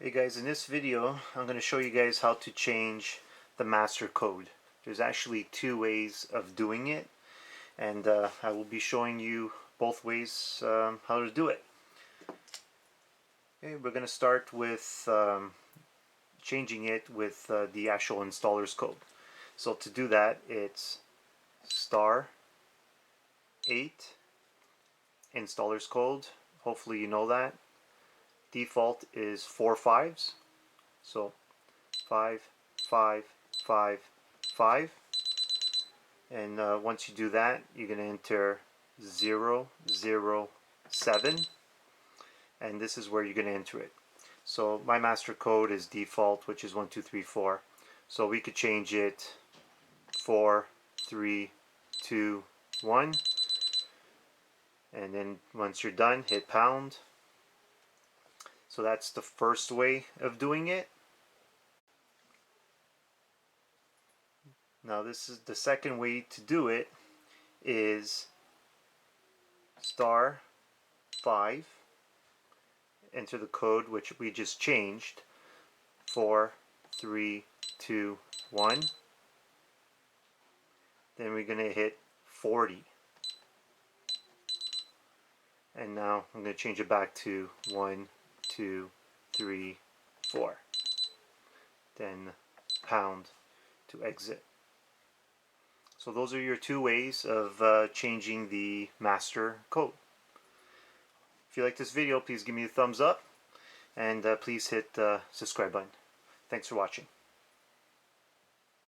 Hey guys, in this video I'm going to show you guys how to change the master code. There's actually two ways of doing it, and I will be showing you both ways how to do it. Okay, we're going to start with changing it with the actual installer's code. So to do that, it's *8 installer's code. Hopefully you know that. Default is 4 5s, so 5 5 5 5, and once you do that, you're going to enter 0 0 7, and this is where you're going to enter it. So my master code is default, which is 1 2 3 4, so we could change it 4 3 2 1, and then once you're done, hit pound. So that's the first way of doing it. Now this is the second way to do it, is *5, enter the code which we just changed, 4 3 2 1, then we're going to hit 40, and now I'm going to change it back to 1 2 3 4, then pound to exit. So those are your two ways of changing the master code. If you like this video, please give me a thumbs up, and please hit the subscribe button. Thanks for watching.